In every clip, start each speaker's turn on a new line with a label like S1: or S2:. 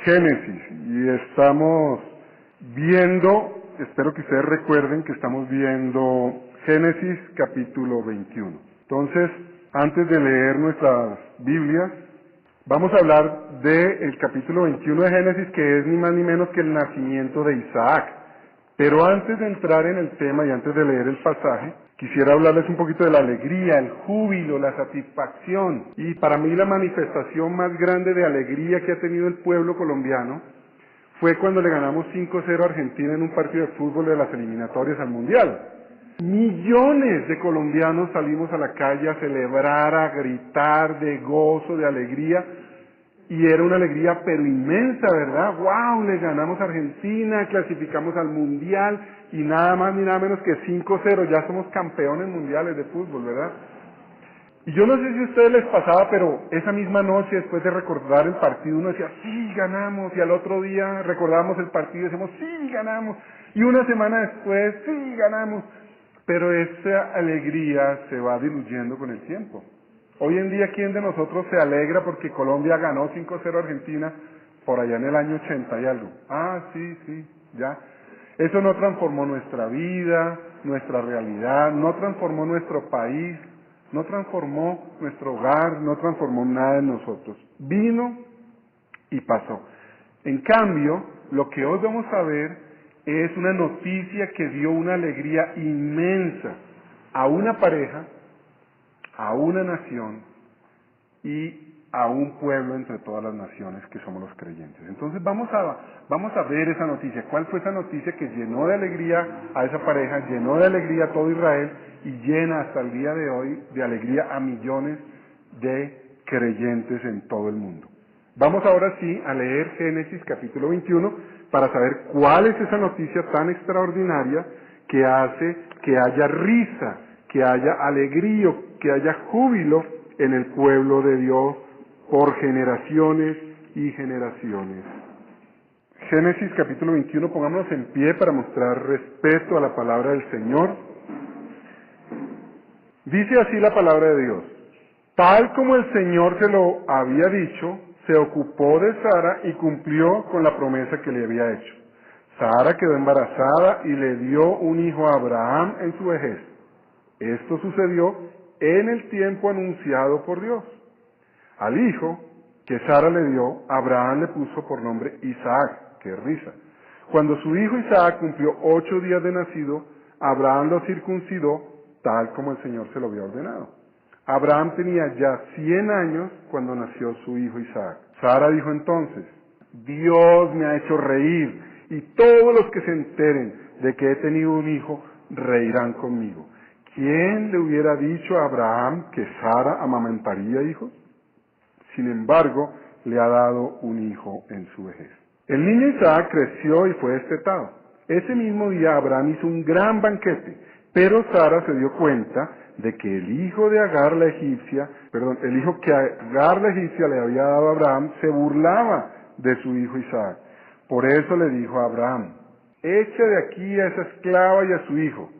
S1: Génesis, y estamos viendo, espero que ustedes recuerden que estamos viendo Génesis capítulo 21. Entonces, antes de leer nuestras Biblias, vamos a hablar del capítulo 21 de Génesis, que es ni más ni menos que el nacimiento de Isaac. Pero antes de entrar en el tema y antes de leer el pasaje, quisiera hablarles un poquito de la alegría, el júbilo, la satisfacción. Y para mí la manifestación más grande de alegría que ha tenido el pueblo colombiano fue cuando le ganamos 5-0 a Argentina en un partido de fútbol de las eliminatorias al Mundial. Millones de colombianos salimos a la calle a celebrar, a gritar de gozo, de alegría. Y era una alegría pero inmensa, ¿verdad? ¡Wow! Le ganamos a Argentina, clasificamos al Mundial y nada más ni nada menos que 5-0, ya somos campeones mundiales de fútbol, ¿verdad? Y yo no sé si a ustedes les pasaba, pero esa misma noche, después de recordar el partido, uno decía, sí, ganamos, y al otro día recordábamos el partido y decíamos, sí, ganamos, y una semana después, sí, ganamos, pero esa alegría se va diluyendo con el tiempo. Hoy en día, ¿quién de nosotros se alegra porque Colombia ganó 5-0 a Argentina por allá en el año 80 y algo? Ah, sí, ya. Eso no transformó nuestra vida, nuestra realidad, no transformó nuestro país, no transformó nuestro hogar, no transformó nada en nosotros. Vino y pasó. En cambio, lo que hoy vamos a ver es una noticia que dio una alegría inmensa a una pareja, a una nación y a un pueblo entre todas las naciones que somos los creyentes. Entonces vamos a ver esa noticia. ¿Cuál fue esa noticia que llenó de alegría a esa pareja, llenó de alegría a todo Israel y llena hasta el día de hoy de alegría a millones de creyentes en todo el mundo? Vamos ahora sí a leer Génesis capítulo 21 para saber cuál es esa noticia tan extraordinaria que hace que haya risa, que haya alegría, que haya júbilo en el pueblo de Dios por generaciones y generaciones. Génesis capítulo 21, pongámonos en pie para mostrar respeto a la palabra del Señor. Dice así la palabra de Dios: tal como el Señor se lo había dicho, se ocupó de Sara y cumplió con la promesa que le había hecho. Sara quedó embarazada y le dio un hijo a Abraham en su vejez. Esto sucedió en el tiempo anunciado por Dios. Al hijo que Sara le dio, Abraham le puso por nombre Isaac, que es risa. Cuando su hijo Isaac cumplió 8 días de nacido, Abraham lo circuncidó tal como el Señor se lo había ordenado. Abraham tenía ya 100 años cuando nació su hijo Isaac. Sara dijo entonces: Dios me ha hecho reír, y todos los que se enteren de que he tenido un hijo reirán conmigo. ¿Quién le hubiera dicho a Abraham que Sara amamentaría hijos? Sin embargo, le ha dado un hijo en su vejez. El niño Isaac creció y fue destetado. Ese mismo día Abraham hizo un gran banquete, pero Sara se dio cuenta de que el hijo que Agar la egipcia le había dado a Abraham se burlaba de su hijo Isaac. Por eso le dijo a Abraham: echa de aquí a esa esclava y a su hijo.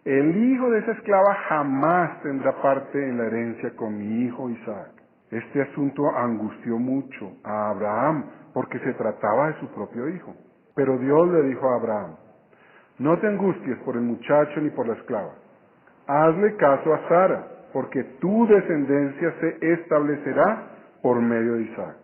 S1: El hijo de esa esclava jamás tendrá parte en la herencia con mi hijo Isaac. Este asunto angustió mucho a Abraham porque se trataba de su propio hijo. Pero Dios le dijo a Abraham: no te angusties por el muchacho ni por la esclava. Hazle caso a Sara, porque tu descendencia se establecerá por medio de Isaac.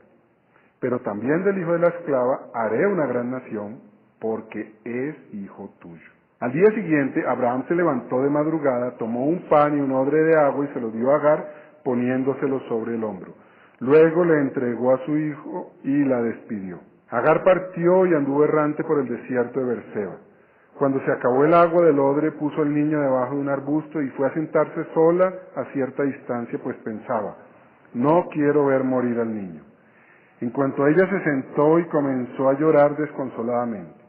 S1: Pero también del hijo de la esclava haré una gran nación, porque es hijo tuyo. Al día siguiente, Abraham se levantó de madrugada, tomó un pan y un odre de agua y se lo dio a Agar, poniéndoselo sobre el hombro. Luego le entregó a su hijo y la despidió. Agar partió y anduvo errante por el desierto de Berseba. Cuando se acabó el agua del odre, puso al niño debajo de un arbusto y fue a sentarse sola a cierta distancia, pues pensaba: no quiero ver morir al niño. En cuanto ella se sentó y comenzó a llorar desconsoladamente.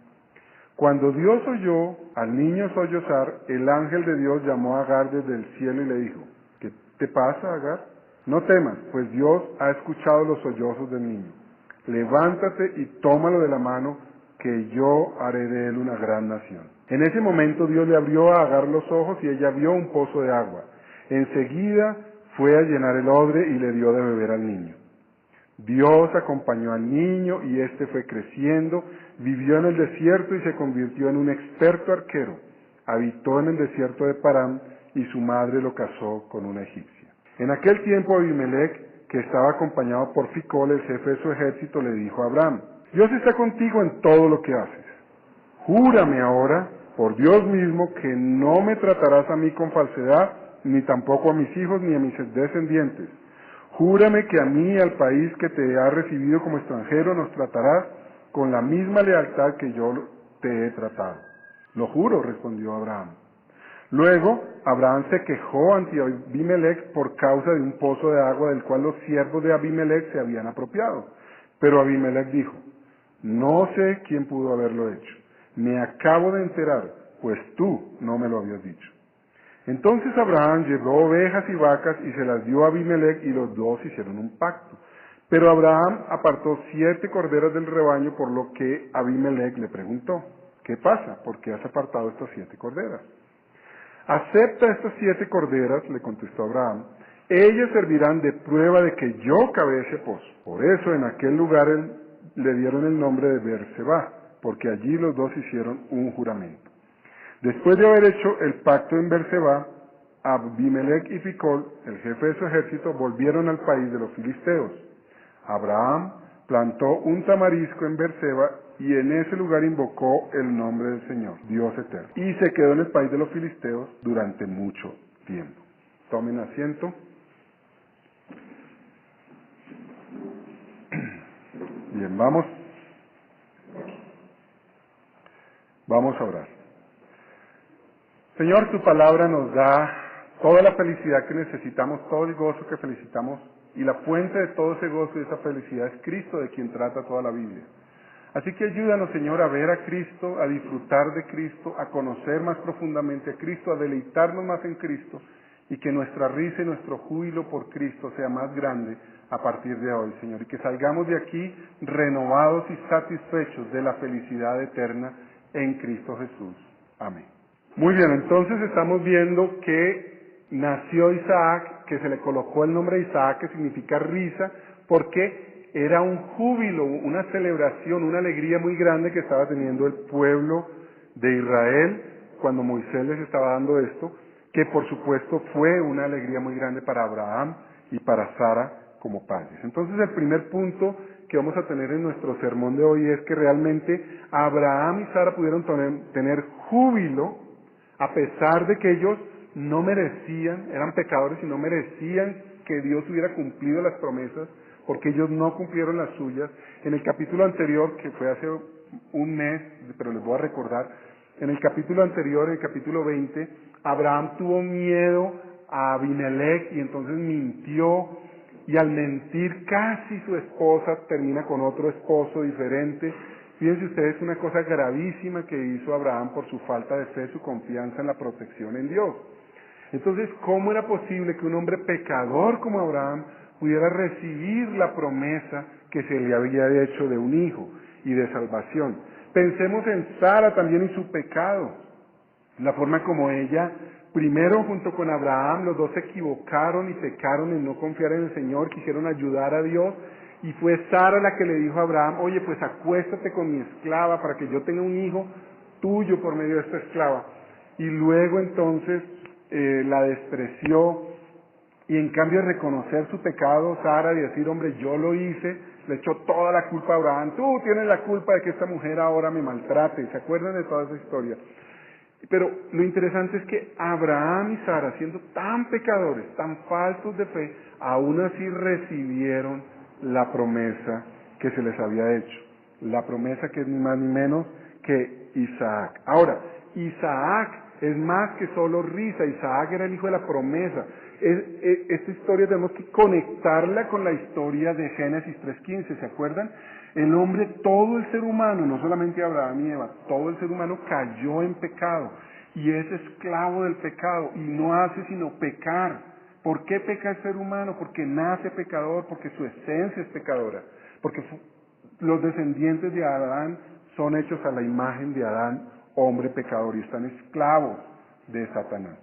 S1: Cuando Dios oyó al niño sollozar, el ángel de Dios llamó a Agar desde el cielo y le dijo: ¿qué te pasa, Agar? No temas, pues Dios ha escuchado los sollozos del niño. Levántate y tómalo de la mano, que yo haré de él una gran nación. En ese momento Dios le abrió a Agar los ojos y ella vio un pozo de agua. Enseguida fue a llenar el odre y le dio de beber al niño. Dios acompañó al niño y éste fue creciendo, vivió en el desierto y se convirtió en un experto arquero. Habitó en el desierto de Parán y su madre lo casó con una egipcia. En aquel tiempo Abimelech, que estaba acompañado por Ficol, el jefe de su ejército, le dijo a Abraham: Dios está contigo en todo lo que haces. Júrame ahora, por Dios mismo, que no me tratarás a mí con falsedad, ni tampoco a mis hijos ni a mis descendientes. Júrame que a mí y al país que te ha recibido como extranjero nos tratarás con la misma lealtad que yo te he tratado. Lo juro, respondió Abraham. Luego, Abraham se quejó ante Abimelech por causa de un pozo de agua del cual los siervos de Abimelech se habían apropiado. Pero Abimelech dijo: no sé quién pudo haberlo hecho. Me acabo de enterar, pues tú no me lo habías dicho. Entonces Abraham llevó ovejas y vacas y se las dio a Abimelech y los dos hicieron un pacto. Pero Abraham apartó 7 corderas del rebaño, por lo que Abimelech le preguntó: ¿qué pasa? ¿Por qué has apartado estas 7 corderas? Acepta estas 7 corderas, le contestó Abraham. Ellas servirán de prueba de que yo cavé ese pozo. Por eso en aquel lugar le dieron el nombre de Beerseba, porque allí los dos hicieron un juramento. Después de haber hecho el pacto en Beerseba, Abimelech y Ficol, el jefe de su ejército, volvieron al país de los filisteos. Abraham plantó un tamarisco en Beerseba y en ese lugar invocó el nombre del Señor, Dios eterno. Y se quedó en el país de los filisteos durante mucho tiempo. Tomen asiento. Bien, vamos a orar. Señor, tu palabra nos da toda la felicidad que necesitamos, todo el gozo que felicitamos, y la fuente de todo ese gozo y esa felicidad es Cristo, de quien trata toda la Biblia. Así que ayúdanos, Señor, a ver a Cristo, a disfrutar de Cristo, a conocer más profundamente a Cristo, a deleitarnos más en Cristo, y que nuestra risa y nuestro júbilo por Cristo sea más grande a partir de hoy, Señor, y que salgamos de aquí renovados y satisfechos de la felicidad eterna en Cristo Jesús. Amén. Muy bien, entonces estamos viendo que nació Isaac, que se le colocó el nombre de Isaac, que significa risa, porque era un júbilo, una celebración, una alegría muy grande que estaba teniendo el pueblo de Israel cuando Moisés les estaba dando esto, que por supuesto fue una alegría muy grande para Abraham y para Sara como padres. Entonces el primer punto que vamos a tener en nuestro sermón de hoy es que realmente Abraham y Sara pudieron tener júbilo a pesar de que ellos no merecían, eran pecadores y no merecían que Dios hubiera cumplido las promesas, porque ellos no cumplieron las suyas. En el capítulo anterior, que fue hace un mes, pero les voy a recordar, en el capítulo anterior, en el capítulo 20, Abraham tuvo miedo a Abimelech y entonces mintió, y al mentir casi su esposa termina con otro esposo diferente. Fíjense ustedes una cosa gravísima que hizo Abraham por su falta de fe, su confianza en la protección en Dios. Entonces, ¿cómo era posible que un hombre pecador como Abraham pudiera recibir la promesa que se le había hecho de un hijo y de salvación? Pensemos en Sara también y su pecado, la forma como ella, primero junto con Abraham, los dos se equivocaron y pecaron en no confiar en el Señor, quisieron ayudar a Dios, y fue Sara la que le dijo a Abraham: oye, pues acuéstate con mi esclava para que yo tenga un hijo tuyo por medio de esta esclava. Y luego entonces la despreció, y en cambio de reconocer su pecado, Sara, y decir: hombre, yo lo hice, le echó toda la culpa a Abraham. Tú tienes la culpa de que esta mujer ahora me maltrate. ¿Se acuerdan de toda esa historia? Pero lo interesante es que Abraham y Sara, siendo tan pecadores, tan faltos de fe, aún así recibieron la promesa que se les había hecho. La promesa que es ni más ni menos que Isaac. Ahora, Isaac es más que solo risa. Isaac era el hijo de la promesa. Esta historia tenemos que conectarla con la historia de Génesis 3:15, ¿se acuerdan? El hombre, todo el ser humano, no solamente Abraham y Eva, todo el ser humano cayó en pecado y es esclavo del pecado y no hace sino pecar. ¿Por qué peca el ser humano? Porque nace pecador, porque su esencia es pecadora, porque los descendientes de Adán son hechos a la imagen de Adán, hombre pecador, y están esclavos de Satanás.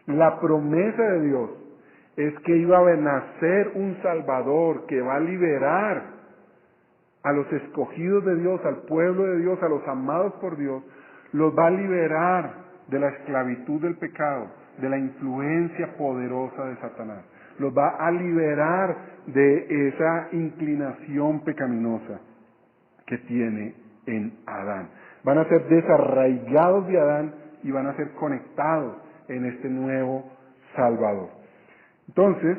S1: La promesa de Dios es que iba a nacer un Salvador que va a liberar a los escogidos de Dios, al pueblo de Dios, a los amados por Dios, los va a liberar de la esclavitud del pecado, de la influencia poderosa de Satanás. Los va a liberar de esa inclinación pecaminosa que tiene en Adán. Van a ser desarraigados de Adán y van a ser conectados en este nuevo Salvador. Entonces,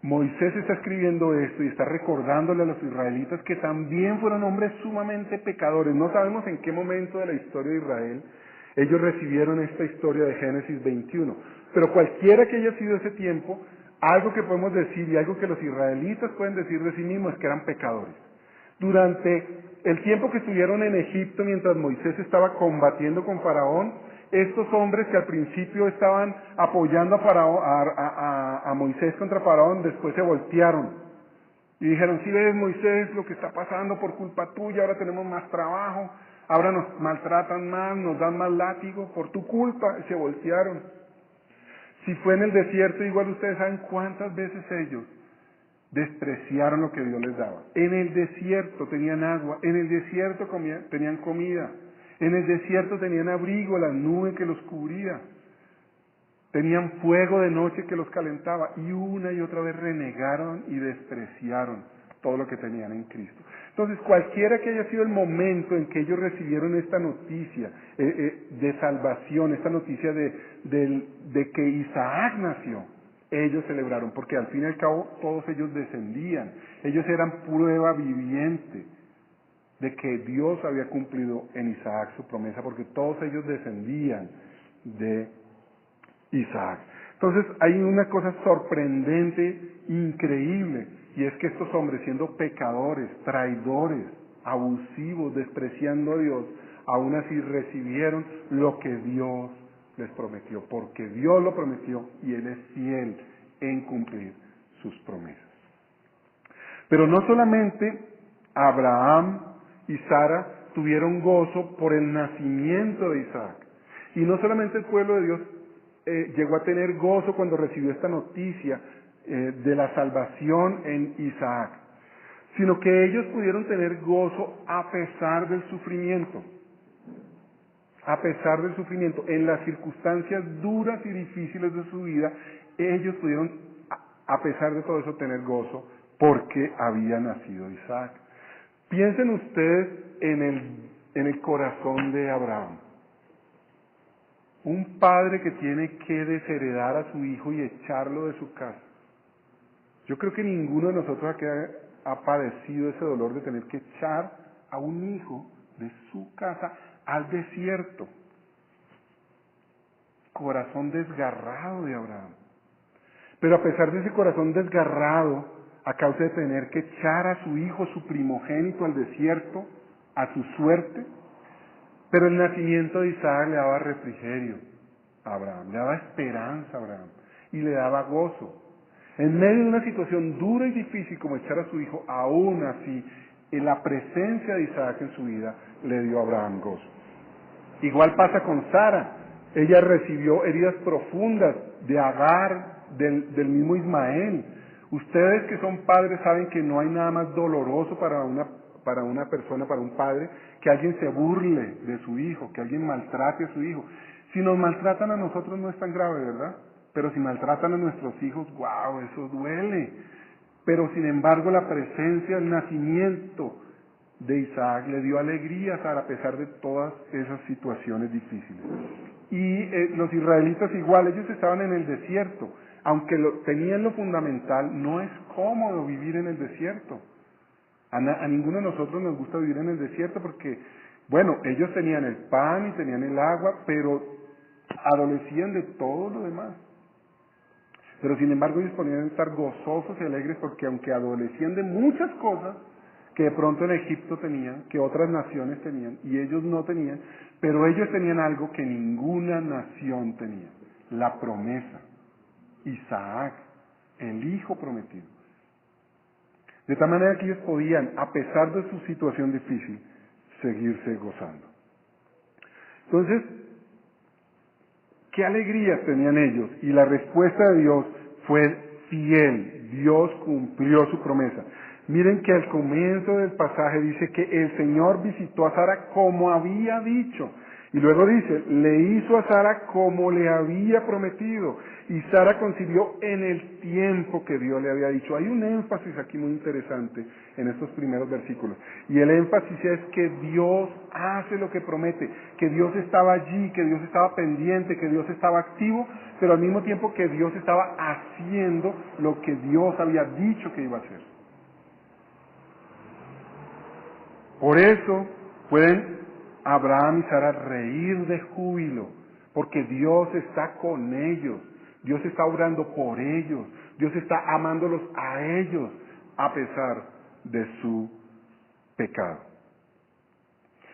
S1: Moisés está escribiendo esto y está recordándole a los israelitas que también fueron hombres sumamente pecadores. No sabemos en qué momento de la historia de Israel ellos recibieron esta historia de Génesis 21. Pero cualquiera que haya sido ese tiempo, algo que podemos decir y algo que los israelitas pueden decir de sí mismos es que eran pecadores. Durante el tiempo que estuvieron en Egipto mientras Moisés estaba combatiendo con Faraón, estos hombres que al principio estaban apoyando a Moisés contra Faraón, después se voltearon y dijeron: si ves, Moisés, lo que está pasando por culpa tuya, ahora tenemos más trabajo, ahora nos maltratan más, nos dan más látigo por tu culpa, y se voltearon. Si fue en el desierto, igual ustedes saben cuántas veces ellos despreciaron lo que Dios les daba. En el desierto tenían agua, en el desierto tenían comida, en el desierto tenían abrigo, la nube que los cubría, tenían fuego de noche que los calentaba, y una y otra vez renegaron y despreciaron todo lo que tenían en Cristo. Entonces, cualquiera que haya sido el momento en que ellos recibieron esta noticia de salvación, esta noticia de que Isaac nació, ellos celebraron, porque al fin y al cabo todos ellos descendían, ellos eran prueba viviente de que Dios había cumplido en Isaac su promesa, porque todos ellos descendían de Isaac. Entonces hay una cosa sorprendente, increíble, y es que estos hombres, siendo pecadores, traidores, abusivos, despreciando a Dios, aún así recibieron lo que Dios les prometió, porque Dios lo prometió y Él es fiel en cumplir sus promesas. Pero no solamente Abraham y Sara tuvieron gozo por el nacimiento de Isaac, y no solamente el pueblo de Dios llegó a tener gozo cuando recibió esta noticia de la salvación en Isaac, sino que ellos pudieron tener gozo a pesar del sufrimiento. A pesar del sufrimiento, en las circunstancias duras y difíciles de su vida, ellos pudieron, a pesar de todo eso, tener gozo porque había nacido Isaac. Piensen ustedes en el corazón de Abraham. Un padre que tiene que desheredar a su hijo y echarlo de su casa. Yo creo que ninguno de nosotros aquí ha padecido ese dolor de tener que echar a un hijo de su casa al desierto. Corazón desgarrado de Abraham. Pero a pesar de ese corazón desgarrado, a causa de tener que echar a su hijo, su primogénito, al desierto, a su suerte, pero el nacimiento de Isaac le daba refrigerio a Abraham, le daba esperanza a Abraham y le daba gozo. En medio de una situación dura y difícil como echar a su hijo, aún así, en la presencia de Isaac en su vida, le dio a Abraham gozo. Igual pasa con Sara. Ella recibió heridas profundas de Agar, del mismo Ismael. Ustedes que son padres saben que no hay nada más doloroso para una persona, para un padre, que alguien se burle de su hijo, que alguien maltrate a su hijo. Si nos maltratan a nosotros no es tan grave, ¿verdad? Pero si maltratan a nuestros hijos, ¡wow!, eso duele. Pero sin embargo la presencia, el nacimiento de Isaac le dio alegría a Sara a pesar de todas esas situaciones difíciles. Y los israelitas igual, ellos estaban en el desierto. Aunque tenían lo fundamental, no es cómodo vivir en el desierto. A ninguno de nosotros nos gusta vivir en el desierto porque, bueno, ellos tenían el pan y tenían el agua, pero adolecían de todo lo demás. Pero sin embargo ellos podían estar gozosos y alegres porque aunque adolecían de muchas cosas que de pronto en Egipto tenían, que otras naciones tenían, y ellos no tenían, pero ellos tenían algo que ninguna nación tenía, la promesa. Isaac, el hijo prometido. De tal manera que ellos podían, a pesar de su situación difícil, seguirse gozando. Entonces, qué alegrías tenían ellos. Y la respuesta de Dios fue fiel. Dios cumplió su promesa. Miren que al comienzo del pasaje dice que el Señor visitó a Sara como había dicho. Y luego dice, le hizo a Sara como le había prometido. Y Sara concibió en el tiempo que Dios le había dicho. Hay un énfasis aquí muy interesante en estos primeros versículos. Y el énfasis es que Dios hace lo que promete, que Dios estaba allí, que Dios estaba pendiente, que Dios estaba activo, pero al mismo tiempo que Dios estaba haciendo lo que Dios había dicho que iba a hacer. Por eso pueden Abraham y Sara reír de júbilo, porque Dios está con ellos, Dios está obrando por ellos, Dios está amándolos a ellos a pesar de su pecado.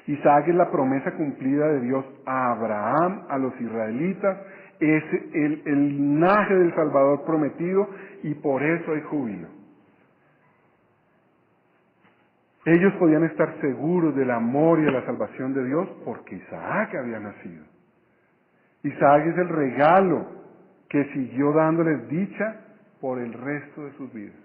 S1: Isaac es la promesa cumplida de Dios a Abraham, a los israelitas, es el linaje del Salvador prometido y por eso hay júbilo. Ellos podían estar seguros del amor y de la salvación de Dios porque Isaac había nacido. Isaac es el regalo que siguió dándoles dicha por el resto de sus vidas.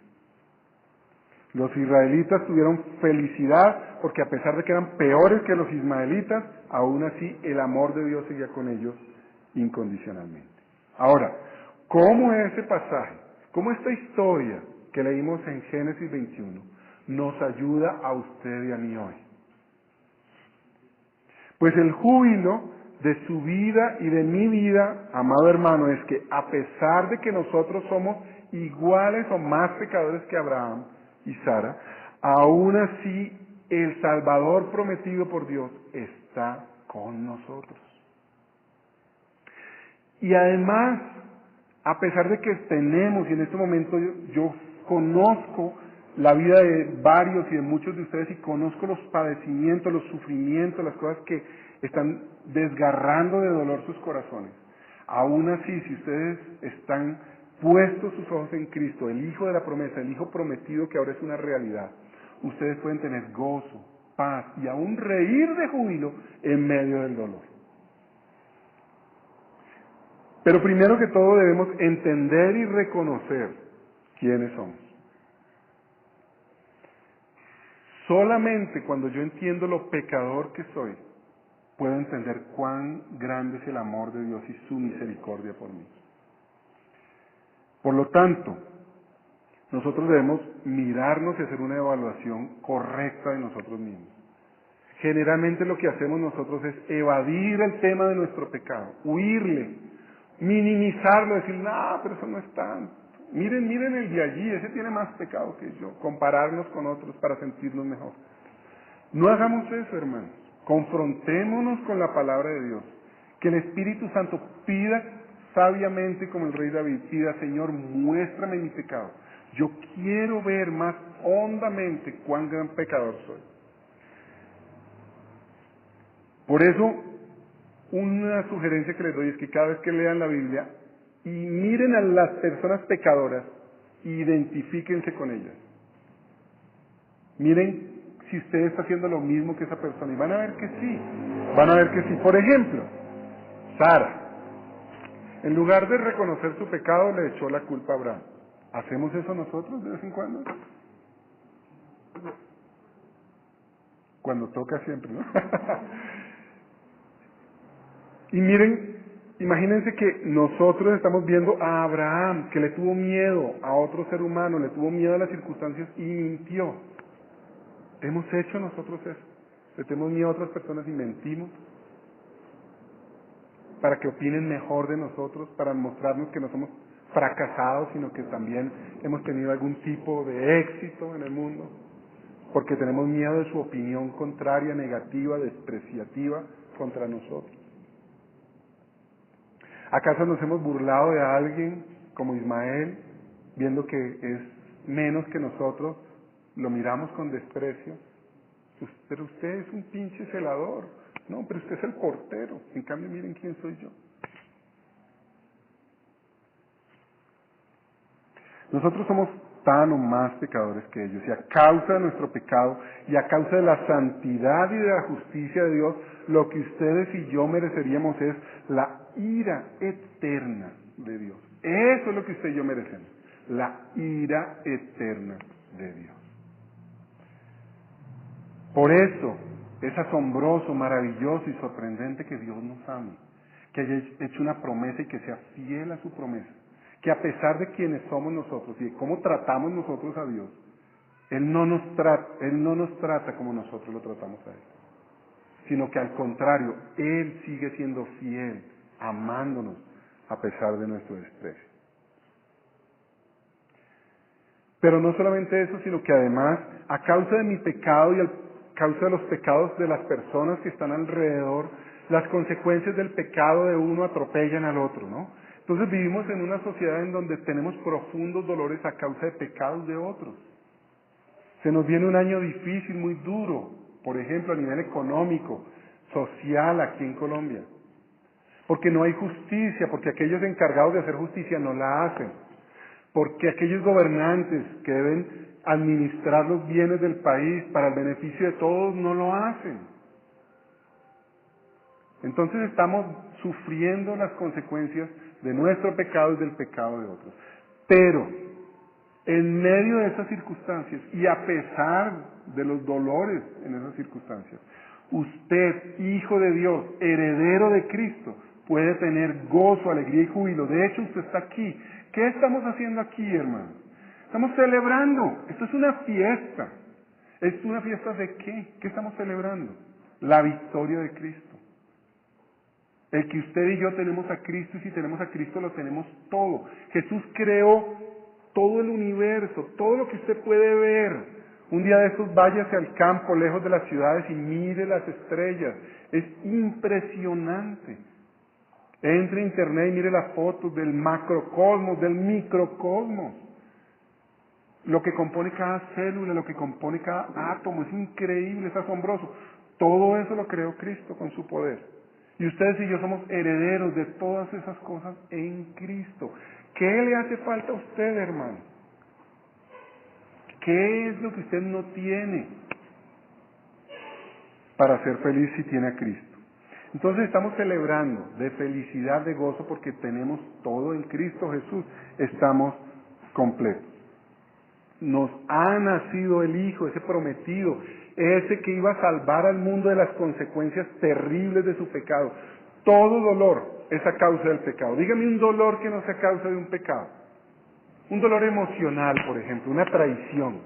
S1: Los israelitas tuvieron felicidad porque a pesar de que eran peores que los ismaelitas, aún así el amor de Dios seguía con ellos incondicionalmente. Ahora, ¿cómo ese pasaje, cómo esta historia que leímos en Génesis 21 nos ayuda a usted y a mí hoy? Pues el júbilo de su vida y de mi vida, amado hermano, es que a pesar de que nosotros somos iguales o más pecadores que Abraham y Sara, aún así el Salvador prometido por Dios está con nosotros. Y además, a pesar de que tenemos, y en este momento yo conozco la vida de varios y de muchos de ustedes y conozco los padecimientos, los sufrimientos, las cosas que están desgarrando de dolor sus corazones. Aún así, si ustedes están puestos sus ojos en Cristo, el Hijo de la promesa, el Hijo prometido que ahora es una realidad, ustedes pueden tener gozo, paz y aún reír de júbilo en medio del dolor. Pero primero que todo debemos entender y reconocer quiénes somos. Solamente cuando yo entiendo lo pecador que soy, puedo entender cuán grande es el amor de Dios y su misericordia por mí. Por lo tanto, nosotros debemos mirarnos y hacer una evaluación correcta de nosotros mismos. Generalmente lo que hacemos nosotros es evadir el tema de nuestro pecado, huirle, minimizarlo, decir, no, pero eso no es tanto. Miren el de allí, ese tiene más pecado que yo. Compararnos con otros para sentirnos mejor. No hagamos eso, hermanos. Confrontémonos con la palabra de Dios. Que el Espíritu Santo pida sabiamente, como el rey David, pida, Señor, muéstrame mi pecado. Yo quiero ver más hondamente cuán gran pecador soy. Por eso, una sugerencia que les doy es que cada vez que lean la Biblia y miren a las personas pecadoras, identifíquense con ellas. Miren si usted está haciendo lo mismo que esa persona y van a ver que sí. Van a ver que sí. Por ejemplo, Sara, en lugar de reconocer su pecado, le echó la culpa a Abraham. ¿Hacemos eso nosotros de vez en cuando? Cuando toca siempre, ¿no? Y miren, imagínense que nosotros estamos viendo a Abraham, que le tuvo miedo a otro ser humano, le tuvo miedo a las circunstancias y mintió. ¿Hemos hecho nosotros eso? ¿Le tenemos miedo a otras personas y mentimos? Para que opinen mejor de nosotros, para mostrarnos que no somos fracasados, sino que también hemos tenido algún tipo de éxito en el mundo. Porque tenemos miedo de su opinión contraria, negativa, despreciativa contra nosotros. ¿Acaso nos hemos burlado de alguien como Ismael, viendo que es menos que nosotros, lo miramos con desprecio? Pero usted es un pinche celador. No, pero usted es el portero. En cambio, miren quién soy yo. Nosotros somos tan o más pecadores que ellos. Y a causa de nuestro pecado y a causa de la santidad y de la justicia de Dios, lo que ustedes y yo mereceríamos es la ira eterna de Dios. Eso es lo que usted y yo merecemos, la ira eterna de Dios. Por eso es asombroso, maravilloso y sorprendente que Dios nos ame, que haya hecho una promesa y que sea fiel a su promesa, que a pesar de quienes somos nosotros y de cómo tratamos nosotros a Dios, Él no nos trata como nosotros lo tratamos a Él, sino que al contrario, Él sigue siendo fiel, amándonos a pesar de nuestro desprecio. Pero no solamente eso, sino que además, a causa de mi pecado y a causa de los pecados de las personas que están alrededor, las consecuencias del pecado de uno atropellan al otro, ¿no? Entonces vivimos en una sociedad en donde tenemos profundos dolores a causa de pecados de otros. Se nos viene un año difícil, muy duro, por ejemplo, a nivel económico, social aquí en Colombia. Porque no hay justicia, porque aquellos encargados de hacer justicia no la hacen. Porque aquellos gobernantes que deben administrar los bienes del país para el beneficio de todos no lo hacen. Entonces estamos sufriendo las consecuencias de nuestro pecado y del pecado de otros. Pero, en medio de esas circunstancias, y a pesar de los dolores en esas circunstancias, usted, hijo de Dios, heredero de Cristo, puede tener gozo, alegría y júbilo. De hecho, usted está aquí. ¿Qué estamos haciendo aquí, hermano? Estamos celebrando. Esto es una fiesta. ¿Es una fiesta de qué? ¿Qué estamos celebrando? La victoria de Cristo. El que usted y yo tenemos a Cristo, y si tenemos a Cristo lo tenemos todo. Jesús creó todo el universo, todo lo que usted puede ver. Un día de estos váyase al campo, lejos de las ciudades, y mire las estrellas. Es impresionante. Entre a internet y mire las fotos del macrocosmos, del microcosmos. Lo que compone cada célula, lo que compone cada átomo, es increíble, es asombroso. Todo eso lo creó Cristo con su poder. Y ustedes y yo somos herederos de todas esas cosas en Cristo. ¿Qué le hace falta a usted, hermano? ¿Qué es lo que usted no tiene para ser feliz si tiene a Cristo? Entonces estamos celebrando de felicidad, de gozo, porque tenemos todo en Cristo Jesús. Estamos completos. Nos ha nacido el Hijo, ese prometido, ese que iba a salvar al mundo de las consecuencias terribles de su pecado. Todo dolor es a causa del pecado. Dígame un dolor que no sea a causa de un pecado. Un dolor emocional, por ejemplo, una traición.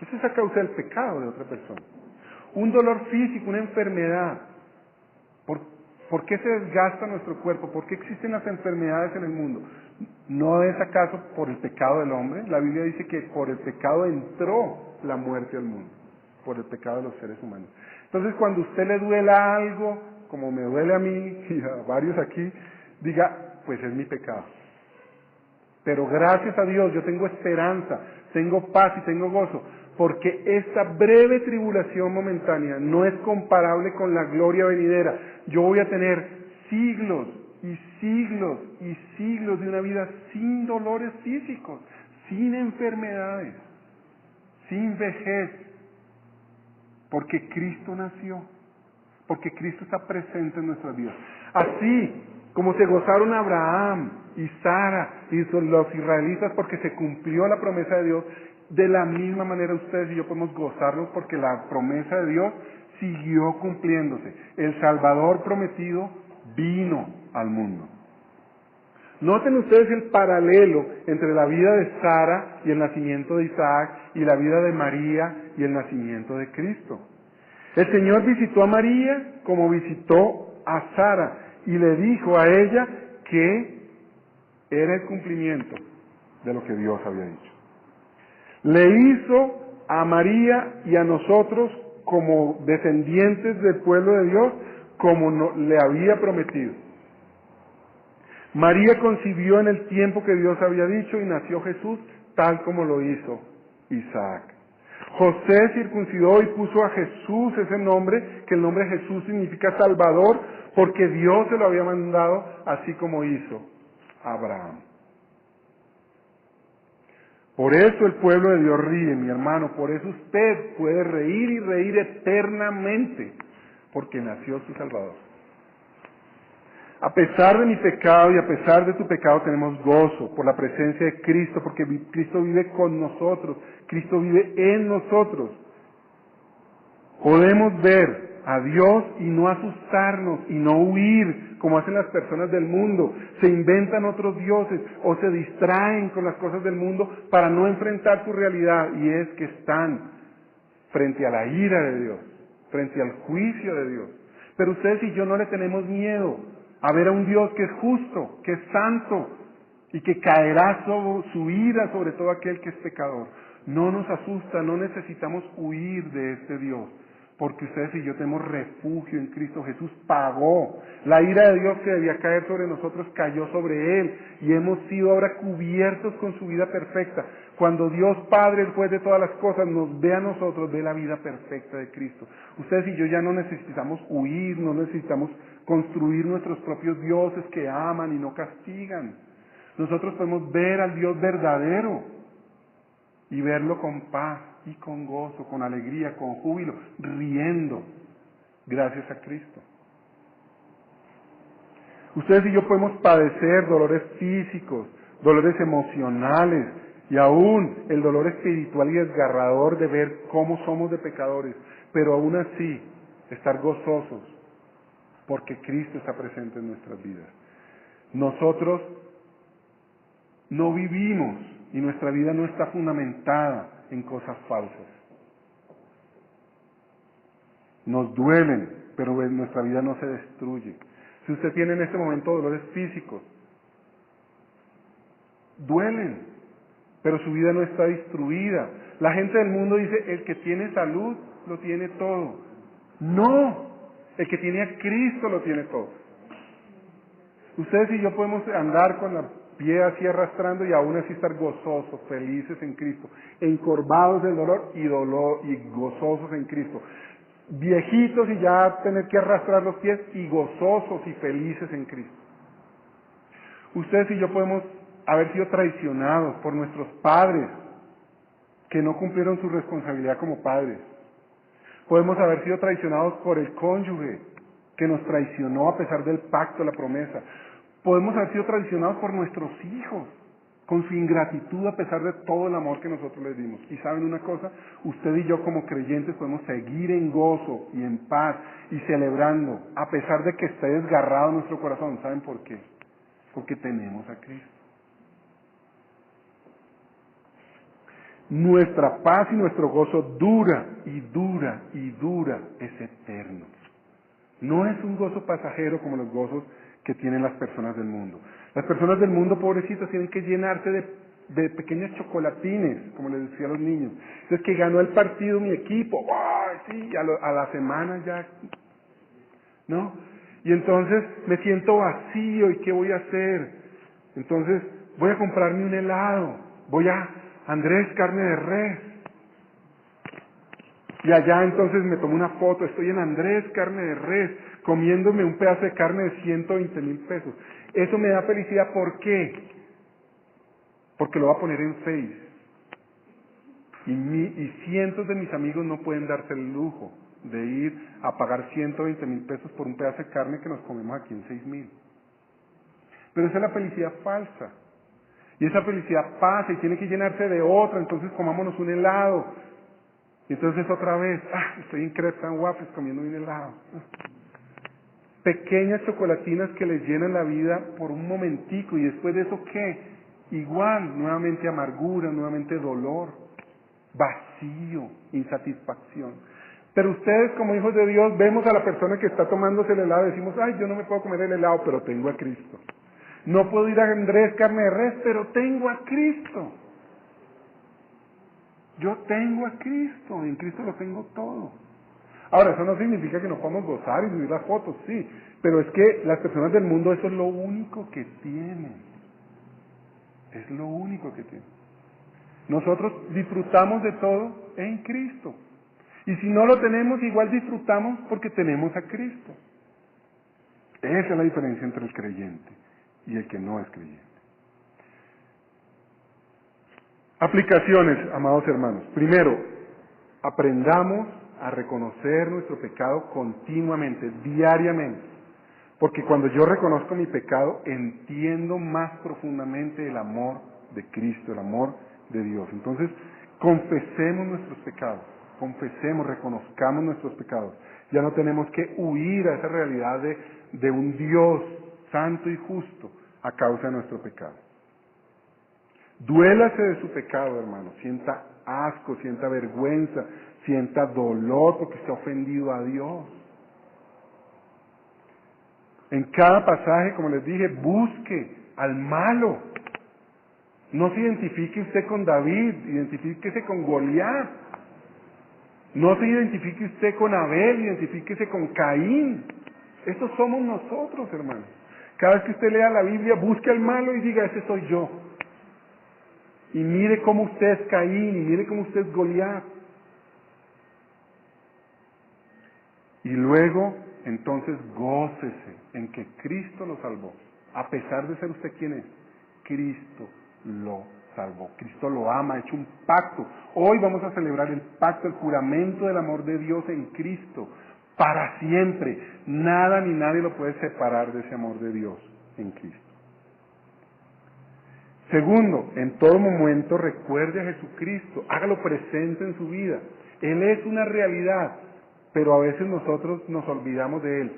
S1: Eso es a causa del pecado de otra persona. Un dolor físico, una enfermedad. ¿Por qué se desgasta nuestro cuerpo? ¿Por qué existen las enfermedades en el mundo? ¿No es acaso por el pecado del hombre? La Biblia dice que por el pecado entró la muerte al mundo, por el pecado de los seres humanos. Entonces, cuando a usted le duela algo, como me duele a mí y a varios aquí, diga, pues es mi pecado. Pero gracias a Dios yo tengo esperanza, tengo paz y tengo gozo, porque esta breve tribulación momentánea no es comparable con la gloria venidera. Yo voy a tener siglos y siglos y siglos de una vida sin dolores físicos, sin enfermedades, sin vejez, porque Cristo nació, porque Cristo está presente en nuestras vidas. Así como se gozaron Abraham y Sara y los israelitas porque se cumplió la promesa de Dios, de la misma manera ustedes y yo podemos gozarnos porque la promesa de Dios siguió cumpliéndose. El Salvador prometido vino al mundo. Noten ustedes el paralelo entre la vida de Sara y el nacimiento de Isaac y la vida de María y el nacimiento de Cristo. El Señor visitó a María como visitó a Sara y le dijo a ella que era el cumplimiento de lo que Dios había dicho. Le hizo a María y a nosotros como descendientes del pueblo de Dios, como le había prometido. María concibió en el tiempo que Dios había dicho y nació Jesús tal como lo hizo Isaac. José circuncidó y puso a Jesús ese nombre, que el nombre Jesús significa Salvador, porque Dios se lo había mandado así como hizo Abraham. Por eso el pueblo de Dios ríe, mi hermano, por eso usted puede reír y reír eternamente, porque nació su Salvador. A pesar de mi pecado y a pesar de tu pecado tenemos gozo por la presencia de Cristo, porque Cristo vive con nosotros, Cristo vive en nosotros. Podemos ver a Dios y no asustarnos y no huir como hacen las personas del mundo. Se inventan otros dioses o se distraen con las cosas del mundo para no enfrentar su realidad, y es que están frente a la ira de Dios, frente al juicio de Dios. Pero ustedes y yo no le tenemos miedo a ver a un Dios que es justo, que es santo y que caerá su ira sobre todo aquel que es pecador. No nos asusta, no necesitamos huir de este Dios, porque ustedes y yo tenemos refugio en Cristo Jesús. Pagó. La ira de Dios que debía caer sobre nosotros cayó sobre Él, y hemos sido ahora cubiertos con su vida perfecta. Cuando Dios Padre, el juez de todas las cosas, nos ve a nosotros, ve la vida perfecta de Cristo. Ustedes y yo ya no necesitamos huir, no necesitamos construir nuestros propios dioses que aman y no castigan. Nosotros podemos ver al Dios verdadero y verlo con paz y con gozo, con alegría, con júbilo, riendo, gracias a Cristo. Ustedes y yo podemos padecer dolores físicos, dolores emocionales y aún el dolor espiritual y desgarrador de ver cómo somos de pecadores, pero aún así estar gozosos porque Cristo está presente en nuestras vidas. Nosotros no vivimos y nuestra vida no está fundamentada en cosas falsas. Nos duelen, pero nuestra vida no se destruye. Si usted tiene en este momento dolores físicos, duelen, pero su vida no está destruida. La gente del mundo dice, el que tiene salud lo tiene todo. No, el que tiene a Cristo lo tiene todo. Ustedes y yo podemos andar con la pie así arrastrando y aún así estar gozosos, felices en Cristo, encorvados del dolor y gozosos en Cristo. Viejitos y ya tener que arrastrar los pies y gozosos y felices en Cristo. Ustedes y yo podemos haber sido traicionados por nuestros padres que no cumplieron su responsabilidad como padres. Podemos haber sido traicionados por el cónyuge que nos traicionó a pesar del pacto, la promesa. Podemos haber sido traicionados por nuestros hijos, con su ingratitud a pesar de todo el amor que nosotros les dimos. Y saben una cosa, usted y yo como creyentes podemos seguir en gozo y en paz y celebrando, a pesar de que esté desgarrado nuestro corazón. ¿Saben por qué? Porque tenemos a Cristo. Nuestra paz y nuestro gozo dura y dura y dura, es eterno. No es un gozo pasajero como los gozos que tienen las personas del mundo. Las personas del mundo, pobrecitos, tienen que llenarse de pequeños chocolatines, como les decía a los niños. Entonces, que ganó el partido mi equipo, ¡ay, sí! A la semana ya, ¿no? Y entonces me siento vacío, ¿y qué voy a hacer? Entonces, voy a comprarme un helado, voy a Andrés Carne de Res. Y allá entonces me tomo una foto, estoy en Andrés Carne de Res, comiéndome un pedazo de carne de 120,000 pesos. Eso me da felicidad, ¿por qué? Porque lo voy a poner en Face. Y cientos de mis amigos no pueden darse el lujo de ir a pagar 120,000 pesos por un pedazo de carne que nos comemos aquí en 6,000. Pero esa es la felicidad falsa. Y esa felicidad pasa y tiene que llenarse de otra, entonces comámonos un helado. Y entonces otra vez, estoy en Crepes and Waffles comiendo un helado. Pequeñas chocolatinas que les llenan la vida por un momentico, y después de eso, ¿qué? Igual, nuevamente amargura, nuevamente dolor, vacío, insatisfacción. Pero ustedes como hijos de Dios vemos a la persona que está tomándose el helado y decimos, yo no me puedo comer el helado, pero tengo a Cristo. No puedo ir a Andrés Carne de Res, pero tengo a Cristo. Yo tengo a Cristo, en Cristo lo tengo todo. Ahora, eso no significa que no podamos gozar y subir las fotos, sí, pero es que las personas del mundo eso es lo único que tienen. Es lo único que tienen. Nosotros disfrutamos de todo en Cristo. Y si no lo tenemos, igual disfrutamos porque tenemos a Cristo. Esa es la diferencia entre el creyente y el que no es creyente. Aplicaciones, amados hermanos. Primero, aprendamos a reconocer nuestro pecado continuamente, diariamente. Porque cuando yo reconozco mi pecado, entiendo más profundamente el amor de Cristo, el amor de Dios. Entonces, confesemos nuestros pecados, confesemos, reconozcamos nuestros pecados. Ya no tenemos que huir a esa realidad de un Dios santo y justo a causa de nuestro pecado. Duélase de su pecado, hermano. Sienta asco, sienta vergüenza, sienta dolor porque está ofendido a Dios. En cada pasaje, como les dije, busque al malo. No se identifique usted con David, identifíquese con Goliat. No se identifique usted con Abel, identifíquese con Caín. Estos somos nosotros, hermano. Cada vez que usted lea la Biblia, busque al malo y diga, ese soy yo. Y mire cómo usted es Caín, y mire cómo usted es Goliat. Y luego, entonces, gócese en que Cristo lo salvó. A pesar de ser usted quien es, Cristo lo salvó. Cristo lo ama, ha hecho un pacto. Hoy vamos a celebrar el pacto, el juramento del amor de Dios en Cristo. Para siempre. Nada ni nadie lo puede separar de ese amor de Dios en Cristo. Segundo, en todo momento recuerde a Jesucristo, hágalo presente en su vida. Él es una realidad, pero a veces nosotros nos olvidamos de Él.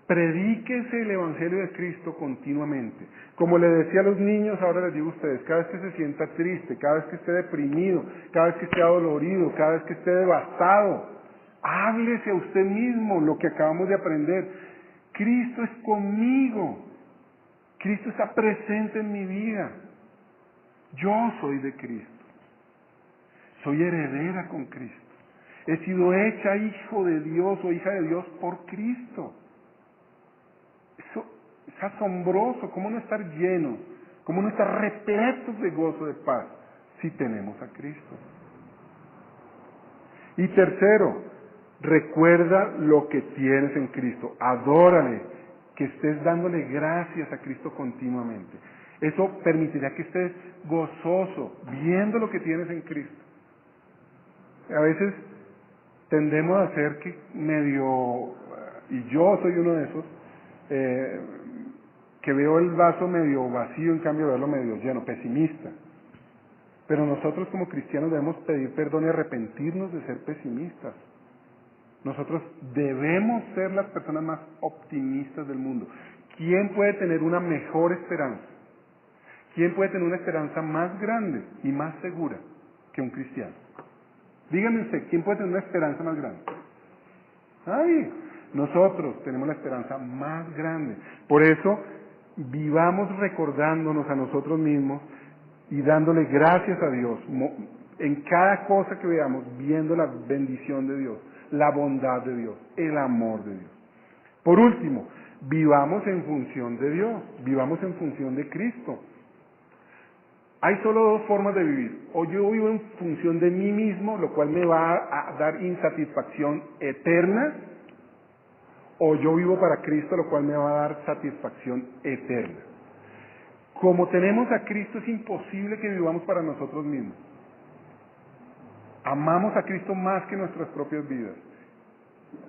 S1: Predíquese el Evangelio de Cristo continuamente. Como le decía a los niños, ahora les digo a ustedes, cada vez que se sienta triste, cada vez que esté deprimido, cada vez que esté adolorido, cada vez que esté devastado, háblese a usted mismo lo que acabamos de aprender. Cristo es conmigo. Cristo está presente en mi vida. Yo soy de Cristo. Soy heredera con Cristo. He sido hecha hijo de Dios o hija de Dios por Cristo. Eso es asombroso. ¿Cómo no estar llenos? ¿Cómo no estar repletos de gozo, de paz, si tenemos a Cristo? Y tercero, recuerda lo que tienes en Cristo. Adórale, que estés dándole gracias a Cristo continuamente. Eso permitirá que estés gozoso, viendo lo que tienes en Cristo. A veces tendemos a ser que medio, y yo soy uno de esos, que veo el vaso medio vacío, en cambio de verlo medio lleno, pesimista. Pero nosotros como cristianos debemos pedir perdón y arrepentirnos de ser pesimistas. Nosotros debemos ser las personas más optimistas del mundo. ¿Quién puede tener una mejor esperanza? ¿Quién puede tener una esperanza más grande y más segura que un cristiano? Dígame usted, ¿quién puede tener una esperanza más grande? Nadie. Nosotros tenemos la esperanza más grande. Por eso, vivamos recordándonos a nosotros mismos y dándole gracias a Dios en cada cosa que veamos, viendo la bendición de Dios, la bondad de Dios, el amor de Dios. Por último, vivamos en función de Dios, vivamos en función de Cristo. Hay solo dos formas de vivir. O yo vivo en función de mí mismo, lo cual me va a dar insatisfacción eterna, o yo vivo para Cristo, lo cual me va a dar satisfacción eterna. Como tenemos a Cristo, es imposible que vivamos para nosotros mismos. Amamos a Cristo más que nuestras propias vidas.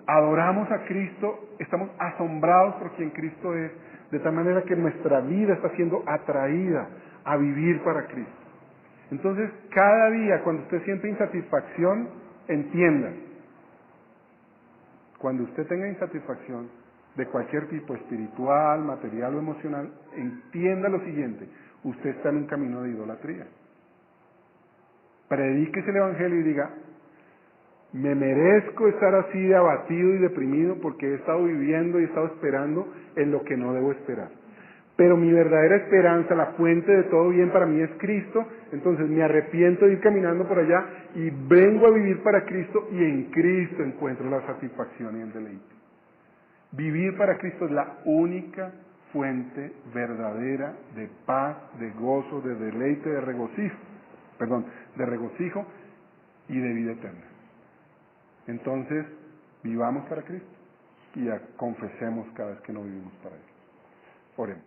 S1: Adoramos a Cristo, estamos asombrados por quien Cristo es, de tal manera que nuestra vida está siendo atraída a vivir para Cristo. Entonces, cada día cuando usted siente insatisfacción, entienda, cuando usted tenga insatisfacción de cualquier tipo, espiritual, material o emocional, entienda lo siguiente: usted está en un camino de idolatría. Predíquese el Evangelio y diga: me merezco estar así de abatido y deprimido porque he estado viviendo y he estado esperando en lo que no debo esperar. Pero mi verdadera esperanza, la fuente de todo bien para mí es Cristo, entonces me arrepiento de ir caminando por allá y vengo a vivir para Cristo, y en Cristo encuentro la satisfacción y el deleite. Vivir para Cristo es la única fuente verdadera de paz, de gozo, de deleite, de regocijo y de vida eterna. Entonces, vivamos para Cristo y confesemos cada vez que no vivimos para Él. Oremos.